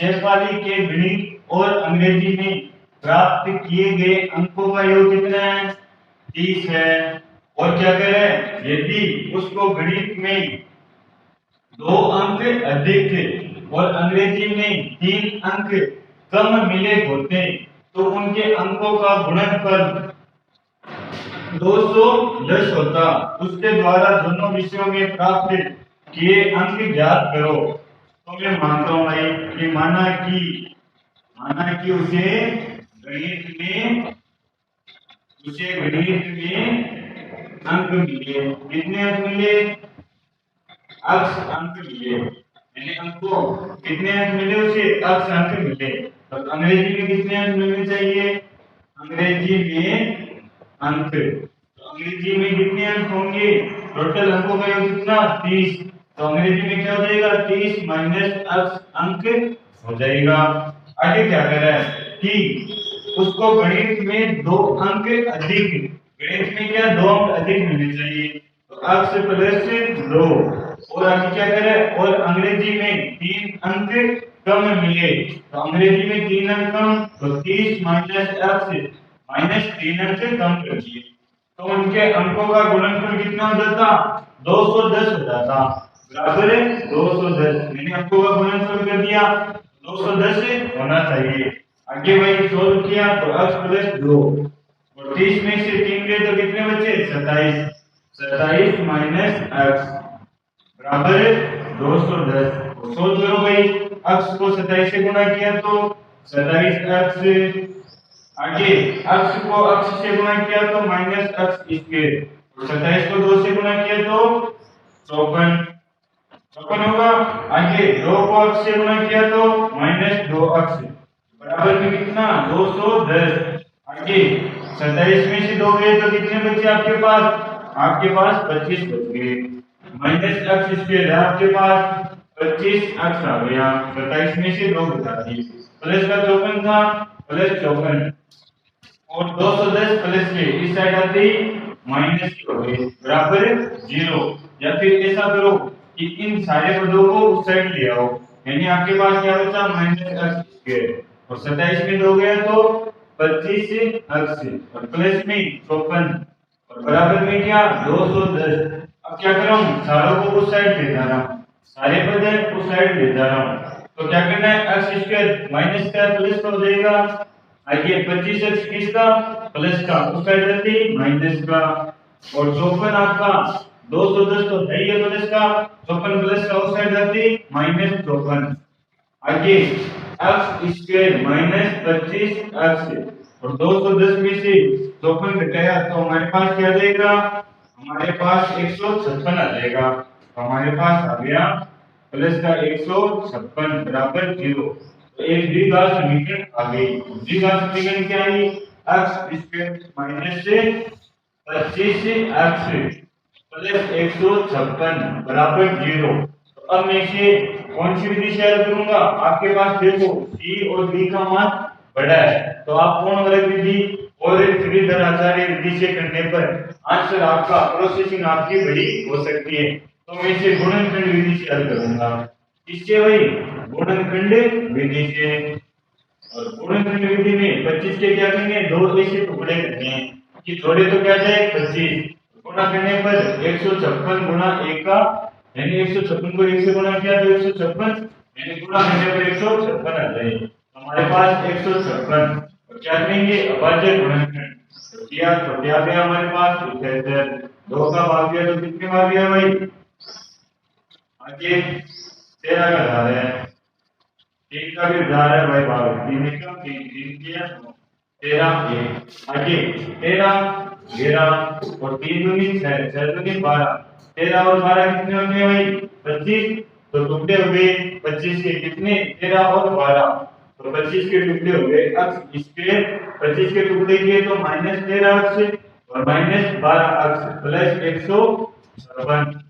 शेफाली के गणित और अंग्रेजी में प्राप्त किए गए अंकों का योग कितना है 30 है, और क्या करें यदि उसको गणित में 2 अंक अधिक और अंग्रेजी में 3 अंक कम मिले होते तो उनके अंकों का गुणनफल 210 होता। उसके द्वारा दोनों विषयों में प्राप्त किए अंक ज्ञात करो। तो मैं मानता हूं भाई कि माना कि उसे गणित में अंक मिले, कितने अंक मिले x अंक मिले, यानी अंकों कितने अंक मिले उसे x अंक मिले। तो अंग्रेजी में कितने अंक मिलने चाहिए, अंग्रेजी में अंक, तो अंग्रेजी में कितने अंक होंगे, टोटल अंकों का योग कितना 30, तो अंग्रेजी में क्या हो जाएगा 30 माइनस x अंक हो जाएगा। आगे क्या कर रहा है कि उसको गणित में 2 अंक अधिक, गणित में क्या 2 अंक अधिक मिलने चाहिए, तो x प्लस 2, और आगे क्या करें और अंग्रेजी में 3 अंक कम मिले, तो अंग्रेजी में 3 अंक कम, तो 30 माइनस x माइनस 3 अंक कम कर दिए, तो उनके अंकों का गुणनफल कितना हो जाता 210 हो जाता, बराबर है 210, मैंने अंकों का गुणनफल कर दिया 210 होना चाहिए। आगे वही सोल्व किया तो x प्लस 2 और 30 में से 3 गए तो कितने बचे 27 27 माइनस x बराबर 210 तो सोल्व करो भाई x को 27 से गुणा किया तो 27x आगे x को x से गुणा किया तो माइनस x स्क्वायर और 27 को 2 से गुणा किया तो 54 होगा आगे 2 को x से गुणा किया तो माइनस 2x बराबर में कितना 210 आगे 27 में से 2 गए तो कितने बचे आपके पास 25 बच गए माइनस x स्क्वायर है आपके पास 25x आ गया 27 में से 2 बचा दिए प्लस का 54 था प्लस 54 और 210 प्लस के इस साइड आते माइनस की हो गई बराबर 0 या फिर ऐसा करो कि इन सारे पदों को उस साइड ले आओ यानी आपके पास क्या बचा माइनस x स्क्वायर और 27 में 2 गया तो 25x और प्लस में 54 और बराबर में क्या 210 अब क्या कर रहा हूँ सारों को उस साइड ले जा रहा हूँ सारे पद उस साइड ले जा रहा हूँ तो क्या करना है x स्क्वायर माइनस का प्लस का हो जाएगा आइए 25x किसका प्लस का उस साइड रहती माइनस का और 54 आपका 210 तो है ही प्लस का 54 प्लस का उस साइड रहती माइनस 54 आगे x स्क्वायर माइनस 25x और 210 में से 54 घटाया तो हमारे पास क्या आ जाएगा हमारे पास 156 आ जाएगा तो हमारे पास आ गया प्लस का 156 बराबर 0 तो एक द्विघात समीकरण आ गई द्विघात समीकरण क्या है x स्क्वायर माइनस से 25x प्लस 156 बराबर 0 तो अब मैं इसे कौन सी विधि से हल करूंगा आपके पास देखो c और d का मान बड़ा है तो आप कौन वर्ग विधि और श्रीधर आचार्य विधि से करने पर आंसर आपका प्रोसेसिंग आपकी बड़ी हो सकती है तो मैं इसे गुणनखंड विधि से हल करूंगा इससे वही गुणनखंड विधि से और गुणनखंड विधि में 25 के क्या करेंगे दो ऐसे टुकड़े करने हैं कि थोड़े तो क्या जाए 25 गुणा करने पर 156 गुणा 1 का यानी 156 को 1 से गुणा किया तो 156 यानी गुणा करने पर 156 आ जाए हमारे पास 156 और क्या करेंगे अभाज्य गुणनखंड तो किया तो क्या गया हमारे पास 2 का भाग दिया तो कितने भाग गया भाई आगे 13 का जा रहा है 3 का भी जा रहा है भाई भाग 3 का 3 किया 13 ये आगे 13 11 और 3 दूनी 6 6 दूनी 12 13 और 12 कितने होते हैं भाई 25 तो टुकड़े हो गए 25 के कितने 13 और 12 तो 25 के टुकड़े हो गए अब इसके 25 के टुकड़े किए तो -13x और -12x प्लस 156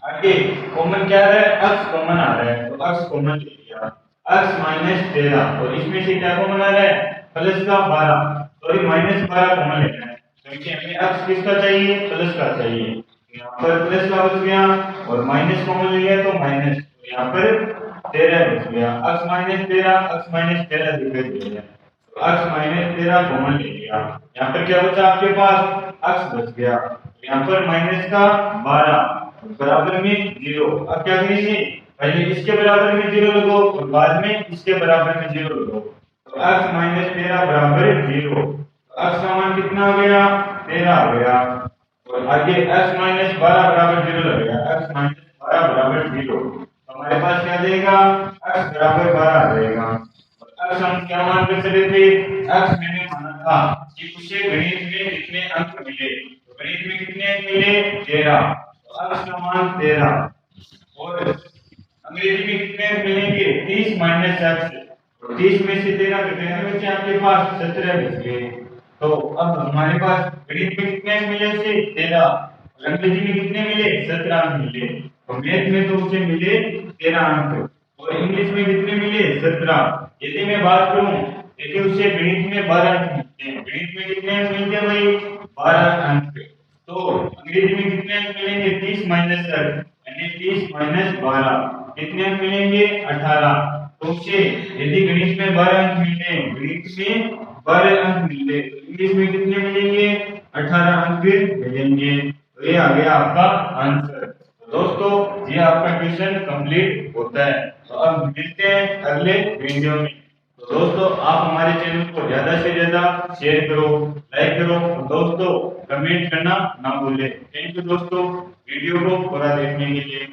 आगे कॉमन क्या आ रहा है x कॉमन आ रहा है तो x कॉमन ले लिया x -13 और इसमें से क्या कॉमन आ रहा है प्लस का 12 तो ये -12 कॉमन लेना है क्योंकि हमें x किसका चाहिए प्लस का चाहिए यहाँ पर प्लस का बच गया और माइनस कॉमन ले लिया तो माइनस तो यहाँ पर 13 बच गया x -13 दिखाई दे गया तो x -13 कॉमन ले लिया यहाँ पर क्या बचा आपके पास x बच गया यहाँ पर माइनस का 12 बराबर में 0 अब क्या करेंगे पहले इसके बराबर में 0 लगाओ और बाद में इसके बराबर में 0 लगाओ तो x -13 बराबर 0 तो x का मान कितना आ गया 13 आ गया और आगे x -12 बराबर 0 लगेगा x -12 बराबर 0 तो हमारे पास क्या आ जाएगा x बराबर 12 आ जाएगा और x हम क्या मान कर चले थे x मैंने माना था कि उसे गणित में कितने अंक मिले तो गणित में कितने अंक मिले 13 x का मान 13 और अंग्रेजी में कितने मिलेंगे 30 माइनस x तो 30 में से 13 घटाने बचे आपके पास 17 बच गए तो अब हमारे पास गणित में कितने मिले से 13 और अंग्रेजी में कितने मिले 17 अंक मिले तो मैथ में तो उसे मिले 13 अंक और इंग्लिश में कितने मिले 17 यदि मैं बात करूं यदि उसे गणित में 12 अंक मिलते हैं गणित में कितने अंक मिलते हैं भाई 12 अंक तो अंग्रेजी में कितने अंक मिलेंगे 30 माइनस यानी 30 माइनस 12 कितने अंक मिलेंगे 18 तो उससे यदि गणित में 12 अंक मिलते हैं गणित में 12 अंक मिलते तो इंग्लिश में कितने मिलेंगे 18 अंक मिलेंगे तो ये आ गया आपका आंसर तो दोस्तों ये आपका क्वेश्चन कंप्लीट होता है तो अब मिलते हैं अगले वीडियो में। तो दोस्तों आप हमारे चैनल को ज्यादा से ज्यादा शेयर करो, लाइक करो और दोस्तों कमेंट करना ना भूलें। थैंक यू दोस्तों वीडियो को पूरा देखने के लिए।